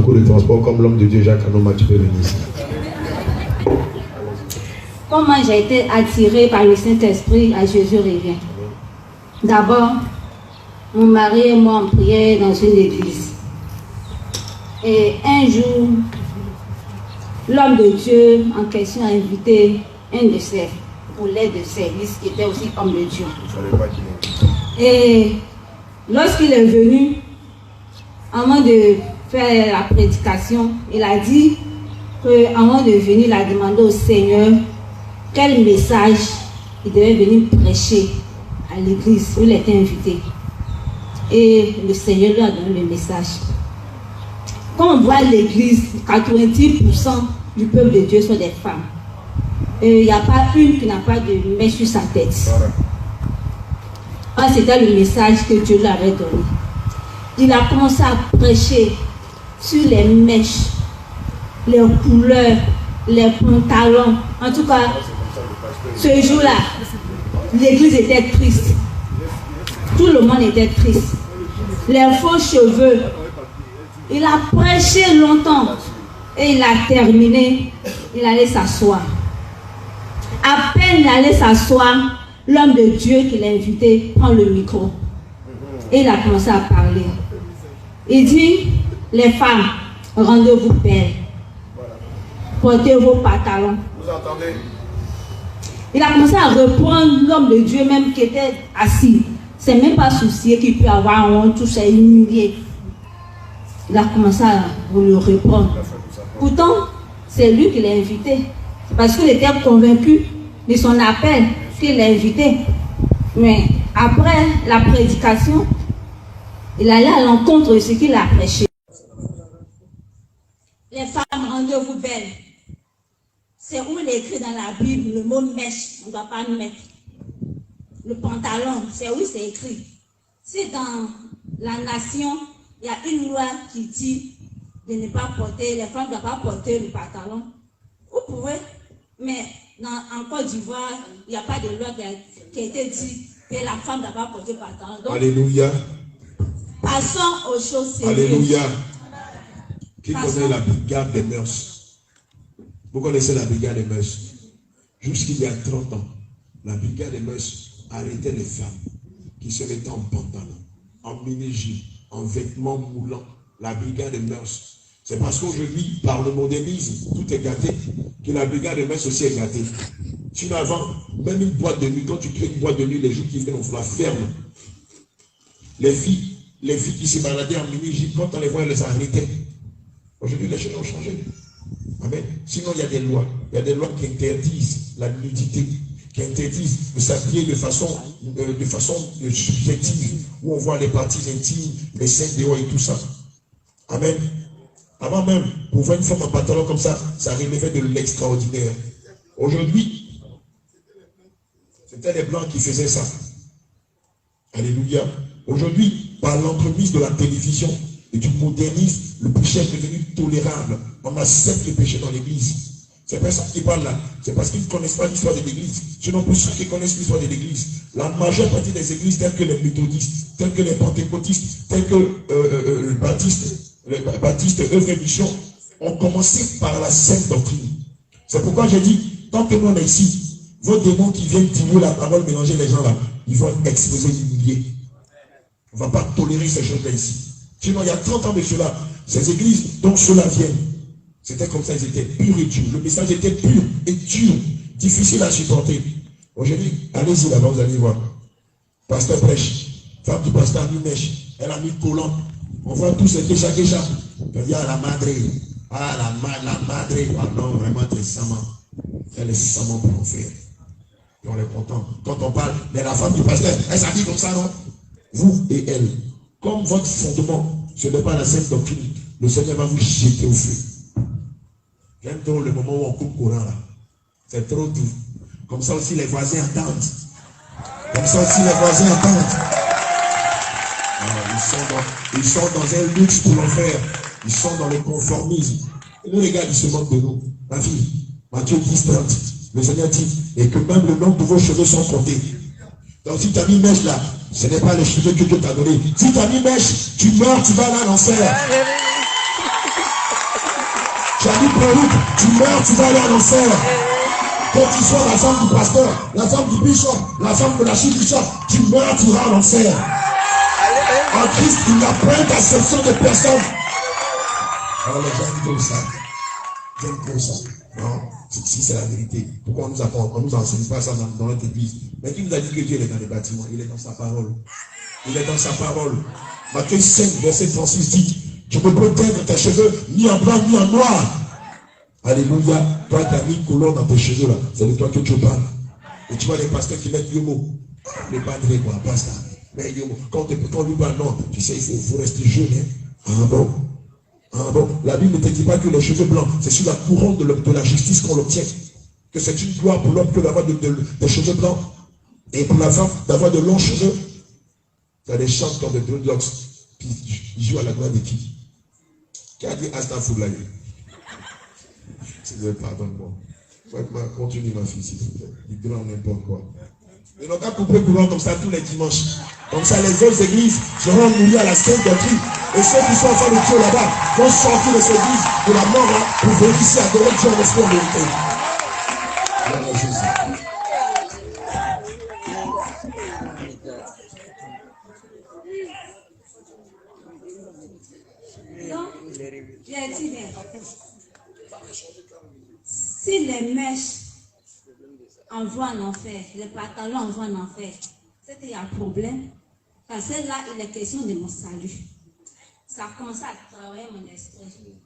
beaucoup de transport comme l'homme de Dieu Jacques Anoma, tu peux venir ici. Comment j'ai été attirée par le Saint-Esprit à Jésus revient. D'abord, mon mari et moi on priait dans une église. Et un jour, l'homme de Dieu en question a invité un de ses collègues de service qui était aussi homme de Dieu. Et lorsqu'il est venu, avant de faire la prédication, il a dit qu'avant de venir, il a demandé au Seigneur quel message il devait venir prêcher à l'église où il était invité. Et le Seigneur lui a donné le message. Quand on voit l'église, 90% du peuple de Dieu sont des femmes. Il n'y a pas une qui n'a pas de mèche sur sa tête. Ah, c'était le message que Dieu lui avait donné. Il a commencé à prêcher sur les mèches, les couleurs, les pantalons. En tout cas, ce jour-là, l'église était triste. Tout le monde était triste. Les faux cheveux. Il a prêché longtemps et il a terminé. Il allait s'asseoir. À peine il allait s'asseoir, l'homme de Dieu qui l'a invité prend le micro. Et il a commencé à parler. Il dit, les femmes, rendez-vous belles. Portez vos pantalons. Vous entendez? Il a commencé à reprendre l'homme de Dieu même qui était assis. C'est même pas soucié qu'il peut avoir honte, tout ça humilié. Il a commencé à le reprendre. Pourtant, c'est lui qui l'a invité. Parce qu'il était convaincu de son appel qu'il l'a invité. Mais après la prédication, il allait à l'encontre de ce qu'il a prêché. Les femmes, rendez-vous belles. C'est où il est écrit dans la Bible le mot mèche, on ne doit pas le mettre. Le pantalon, c'est où c'est écrit. Si dans la nation, il y a une loi qui dit de ne pas porter, les femmes ne doivent pas porter le pantalon, vous pouvez, mais en Côte d'Ivoire, il n'y a pas de loi qui a été dit que la femme ne doit pas porter le pantalon. Donc, alléluia. Passons aux choses sérieuses. Alléluia. Qui connaît la brigade des mœurs? Vous connaissez la brigade des mœurs? Jusqu'il y a 30 ans, la brigade des mœurs arrêtait les femmes qui se mettaient en pantalon, en mini-jupe, en vêtements moulants. La brigade des mœurs. C'est parce qu'aujourd'hui, par le modernisme, tout est gâté, que la brigade des mœurs aussi est gâtée. Sinon avant, même une boîte de nuit, quand tu crées une boîte de nuit, les jours qui viennent, on la ferme. Les filles qui se baladaient en mini-jupe, quand on les voit, elles les arrêtaient. Aujourd'hui, les choses ont changé. Amen. Sinon, il y a des lois. Il y a des lois qui interdisent la nudité, qui interdisent de s'habiller de façon subjective, où on voit les parties intimes, les seins dehors et tout ça. Amen. Avant même, pour voir une femme en pantalon comme ça, ça relevait de l'extraordinaire. Aujourd'hui, c'était les Blancs qui faisaient ça. Alléluia. Aujourd'hui, par l'entremise de la télévision et du modernisme, le péché est devenu tolérable. On accepte le péché dans l'église. C'est pas ça qui parle là. C'est parce qu'ils ne connaissent pas l'histoire de l'église. Sinon, pour ceux qui connaissent l'histoire de l'église, la majeure partie des églises, telles que les méthodistes, telles que les pentecôtistes, telles que le baptiste œuvre et mission, ont commencé par la sainte doctrine. C'est pourquoi j'ai dit, tant que nous on est ici, vos démons qui viennent dire la parole, mélanger les gens là, ils vont être exposés, humiliés. On ne va pas tolérer ces choses-là ici. Sinon, il y a 30 ans de cela, ces églises dont cela viennent, c'était comme ça, ils étaient purs et durs. Le message était pur et dur, difficile à supporter. Aujourd'hui, allez-y là-bas, vous allez voir. Pasteur prêche, femme du pasteur a mis mèche, elle a mis collant. On voit tous ces déjà. On dit, la madre, la madre, ah non, vraiment, t'es savant. Elle est savant pour en faire. Et on est content. Quand on parle, mais la femme du pasteur, elle s'habille comme ça, non? Vous et elle. Comme votre fondement, ce n'est pas la sainte doctrine, le Seigneur va vous jeter au feu. J'aime trop le moment où on coupe courant là. C'est trop doux. Comme ça aussi les voisins entendent. Comme ça aussi les voisins entendent. Ils sont dans un luxe pour l'enfer. Ils sont dans le conformisme. Et nous les gars, ils se moquent de nous. Ma fille, Matthieu 10:30, le Seigneur dit, et que même le nombre de vos cheveux sont comptés. Donc si tu as mis mèche là, ce n'est pas les cheveux que Dieu t'a donné. Si tu as mis mèche, tu meurs, tu vas là à l'enfer. prédique, tu meurs, tu vas aller à l'enfer. Que tu sois la femme du pasteur, la femme du bishop, la femme de l'archibishop, tu meurs, tu vas à l'enfer. En Christ, il n'y a pas d'acception de personne. Alors les gens disent ça. J'aime trop ça. Non, si c'est la vérité. Pourquoi on nous enseigne pas ça dans notre église? Mais qui nous a dit que Dieu est dans les bâtiments? Il est dans sa parole. Il est dans sa parole. Matthieu 5, verset 36 dit, tu ne peux teindre tes cheveux ni en blanc ni en noir. Alléluia. Toi, tu as mis une couleur dans tes cheveux là. C'est de toi que tu parles. Et tu vois les pasteurs qui mettent Yomo. Les padres, quoi, pasteur. Mais Yomo. Quand on lui parle, non, tu sais, il faut rester jeune. Hein? Ah bon? Ah bon? La Bible ne te dit pas que les cheveux blancs, c'est sur la couronne de la justice qu'on l'obtient. Que c'est une gloire pour l'homme que d'avoir des cheveux blancs. Et pour la femme, d'avoir de longs cheveux. Tu as des chants comme des dreadlocks. Puis ils jouent à la gloire de qui? Qui a dit Astaghfirullah? S'il vous plaît, pardonne-moi. Continue ma fille, s'il vous plaît. Il grand n'importe quoi. Ils n'ont qu'à couper courant comme ça tous les dimanches. Comme ça, les autres églises seront mouillées à la sainte doctrine. Et ceux qui sont enfants de Dieu là-bas vont sortir de ces églises de la mort là pour venir ici adorer Dieu en esprit en vérité. Gloire à Jésus. Donc, j'ai dit bien. Si les mèches envoient en enfer, les pantalons envoient en enfer, c'est qu'il y a un problème. Parce que là, il est question de mon salut. Ça commence à travailler mon esprit.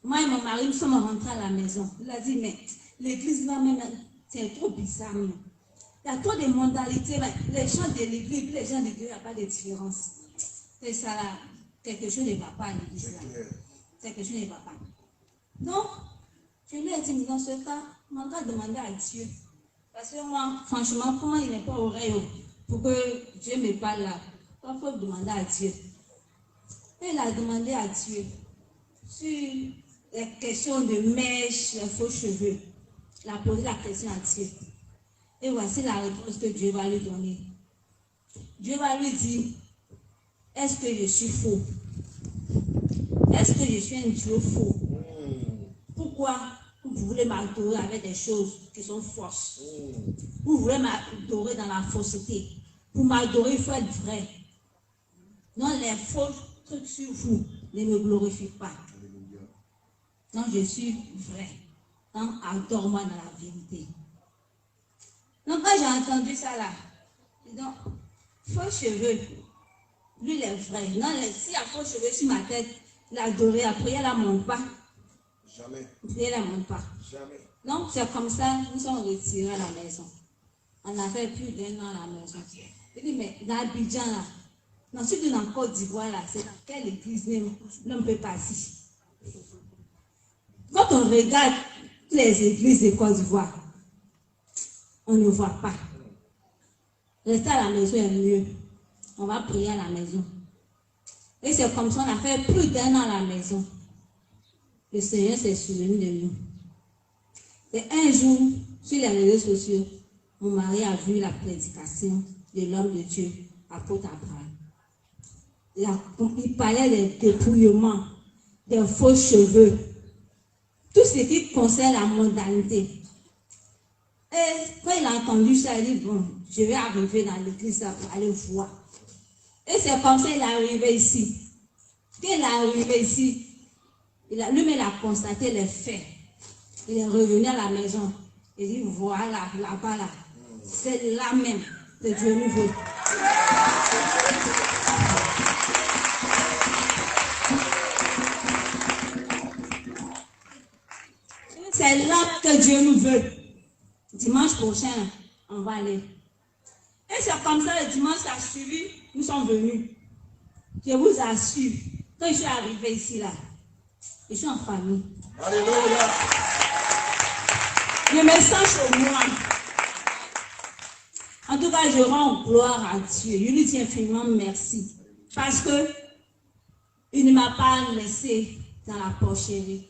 Moi et mon mari, nous sommes rentrés à la maison. Il a dit, mais l'église là même, c'est trop bizarre. Il y a trop de modalités. Les gens de l'église, les gens de Dieu, il n'y a pas de différence. C'est ça là. Quelque chose ne va pas à l'église là. Quelque chose ne va pas. Donc, je lui ai dit, mais dans ce cas, on doit demander à Dieu. Parce que moi, franchement, comment il n'est pas oreille pour que Dieu me parle là? Il faut demander à Dieu. Et il a demandé à Dieu sur les questions de mèches, les faux cheveux. Il a posé la question à Dieu. Et voici la réponse que Dieu va lui donner. Dieu va lui dire, est-ce que je suis faux? Est-ce que je suis un Dieu faux? Pourquoi vous voulez m'adorer avec des choses qui sont fausses? Vous voulez m'adorer dans la fausseté. Pour m'adorer, il faut être vrai. Non, les faux trucs sur vous ne me glorifient pas. Non, je suis vrai. Donc, adore-moi dans la vérité. Donc, quand j'ai entendu ça là, donc, faux cheveux, lui, il est vrai. Non, s'il y a faux cheveux sur ma tête, l'adorer, après, elle ne monte pas. Jamais. Elle ne monte pas. Jamais. Donc, c'est comme ça, nous sommes retirés à la maison. On a fait plus d'un an à la maison. Je dis, mais dans Abidjan, là, dans celui de la Côte d'Ivoire, là, c'est dans quelle église l'homme peut passer? Quand on regarde les églises de Côte d'Ivoire, on ne voit pas. Rester à la maison est mieux. On va prier à la maison. Et c'est comme ça, on a fait plus d'un an à la maison. Le Seigneur s'est souvenu de nous. Et un jour, sur les réseaux sociaux, mon mari a vu la prédication de l'homme de Dieu, apôtre Abraham. Il parlait des dépouillements, des faux cheveux, tout ce qui concerne la mondanité. Et quand il a entendu ça, il dit, bon, je vais arriver dans l'église pour aller voir. Et c'est comme ça qu'il est arrivé ici. Quand il est arrivé ici, lui-même a constaté les faits. Il est revenu à la maison. Il dit, voilà, là-bas, là, c'est là même que Dieu nous veut. C'est là que Dieu nous veut. Dimanche prochain, on va aller. Et c'est comme ça, le dimanche qui a suivi, nous sommes venus. Je vous assure, quand je suis arrivé ici, là, je suis en famille. Alléluia. Je me sens chez moi. En tout cas, je rends gloire à Dieu. Je lui dis infiniment merci. Parce que il ne m'a pas laissé dans la porcherie.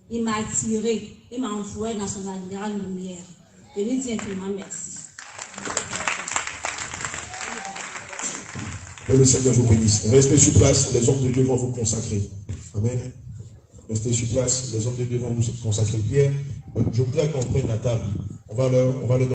Il m'a attiré. Il m'a envoyé dans son admirable lumière. Je lui dis infiniment merci. Que le Seigneur vous bénisse. Restez sur place. Les hommes de Dieu vont vous consacrer. Amen. restez sur place. Les hommes de Dieu vont nous consacrer prière. Je voudrais qu'on prenne la table. On va leur